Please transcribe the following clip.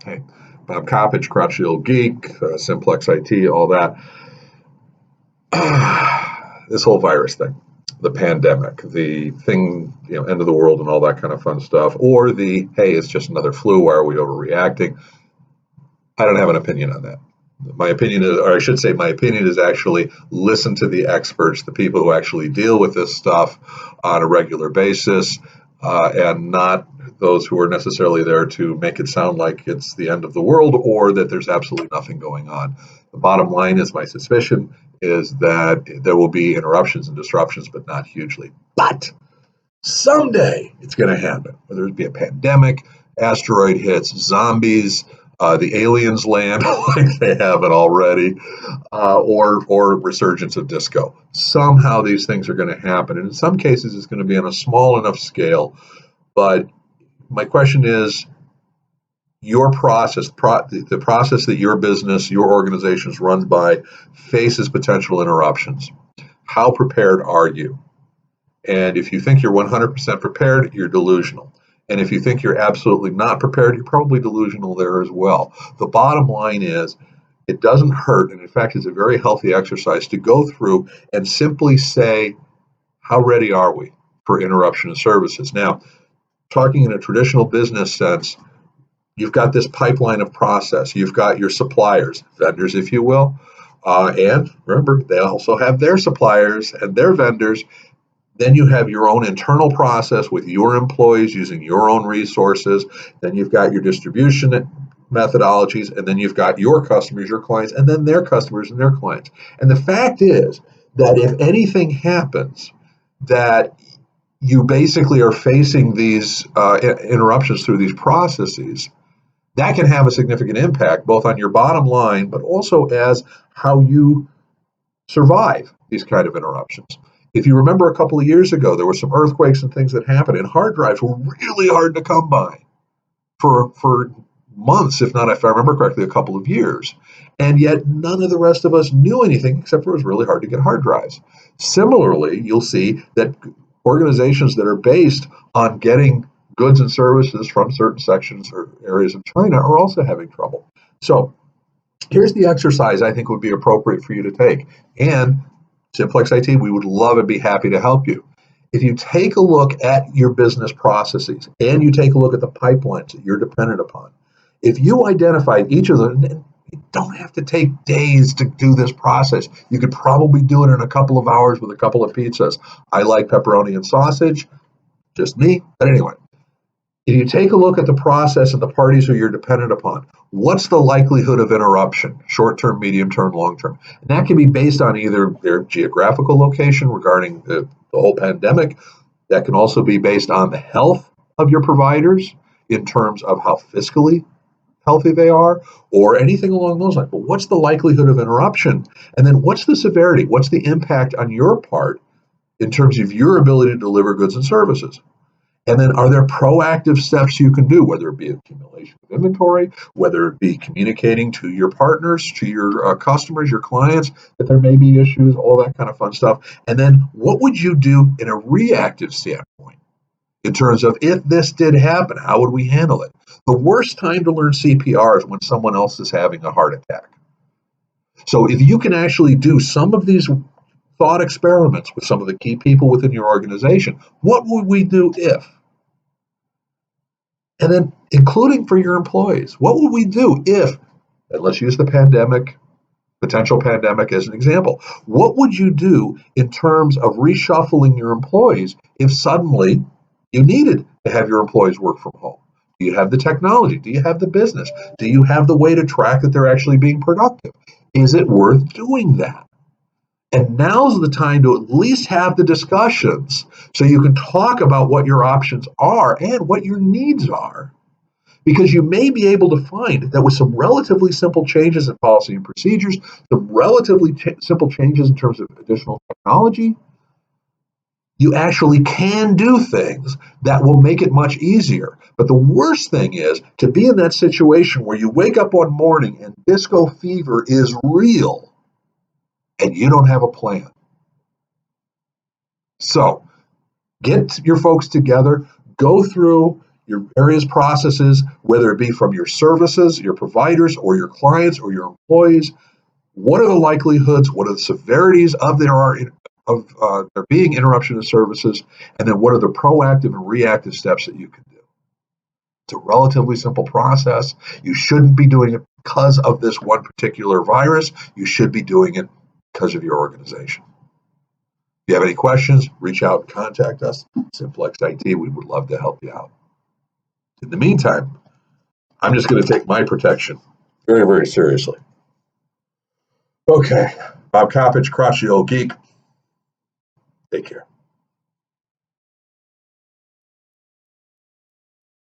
Hey, Bob Coppedge, Crotchety Old Geek, Simplex-IT, all that. This whole virus thing, the pandemic, the thing, end of the world and all that kind of fun stuff, or the, hey, it's just another flu, why are we overreacting? I don't have an opinion on that. My opinion is, or I should say, my opinion is actually listen to the experts, the people who actually deal with this stuff on a regular basis, and not those who are necessarily there to make it sound like it's the end of the world or that there's absolutely nothing going on. The bottom line is my suspicion is that there will be interruptions and disruptions, but not hugely. But someday it's going to happen, whether it be a pandemic, asteroid hits, zombies, the aliens land like they have it already, or resurgence of disco. Somehow these things are going to happen. And in some cases, it's going to be on a small enough scale. But my question is, your process, the process that your business, your organization is run by, faces potential interruptions. How prepared are you? And if you think you're 100% prepared, you're delusional. And if you think you're absolutely not prepared, you're probably delusional there as well. The bottom line is, it doesn't hurt, and in fact, it's a very healthy exercise to go through and simply say, how ready are we for interruption of services? Now, talking in a traditional business sense, you've got this pipeline of process. You've got your suppliers, vendors, if you will. And remember, they also have their suppliers and their vendors. Then you have your own internal process with your employees using your own resources. Then you've got your distribution methodologies, and then you've got your customers, your clients, and then their customers and their clients. And the fact is that if anything happens, that you basically are facing these interruptions through these processes, that can have a significant impact both on your bottom line, but also as how you survive these kind of interruptions. If you remember a couple of years ago, there were some earthquakes and things that happened, and hard drives were really hard to come by for months, if not, if I remember correctly, a couple of years. And yet none of the rest of us knew anything except for it was really hard to get hard drives. Similarly, you'll see that organizations that are based on getting goods and services from certain sections or areas of China are also having trouble. So here's the exercise I think would be appropriate for you to take. And Simplex-IT, we would love and be happy to help you. If you take a look at your business processes and you take a look at the pipelines that you're dependent upon, if you identify each of them, you don't have to take days to do this process. You could probably do it in a couple of hours with a couple of pizzas. I like pepperoni and sausage, just me. But anyway, if you take a look at the process and the parties who you're dependent upon, what's the likelihood of interruption, short-term, medium-term, long-term? And that can be based on either their geographical location regarding the whole pandemic. That can also be based on the health of your providers in terms of how fiscally healthy they are, or anything along those lines. But what's the likelihood of interruption? And then what's the severity? What's the impact on your part in terms of your ability to deliver goods and services? And then are there proactive steps you can do, whether it be accumulation of inventory, whether it be communicating to your partners, to your customers, your clients, that there may be issues, all that kind of fun stuff. And then what would you do in a reactive standpoint in terms of if this did happen, how would we handle it? The worst time to learn CPR is when someone else is having a heart attack. So if you can actually do some of these thought experiments with some of the key people within your organization. What would we do if? And then including for your employees, what would we do if, and let's use the pandemic, potential pandemic as an example. What would you do in terms of reshuffling your employees if suddenly you needed to have your employees work from home? Do you have the technology? Do you have the business? Do you have the way to track that they're actually being productive? Is it worth doing that? And now's the time to at least have the discussions so you can talk about what your options are and what your needs are. Because you may be able to find that with some relatively simple changes in policy and procedures, some relatively simple changes in terms of additional technology, you actually can do things that will make it much easier. But the worst thing is to be in that situation where you wake up one morning and disco fever is real and you don't have a plan. So get your folks together, go through your various processes, whether it be from your services, your providers, or your clients, or your employees. What are the likelihoods? What are the severities of there being interruption of services? And then what are the proactive and reactive steps that you can do? It's a relatively simple process. You shouldn't be doing it because of this one particular virus. You should be doing it because of your organization. If you have any questions, reach out and contact us. Simplex-IT, we would love to help you out. In the meantime, I'm just going to take my protection very, very seriously. Okay, Bob Coppedge, crotchety old geek. Take care.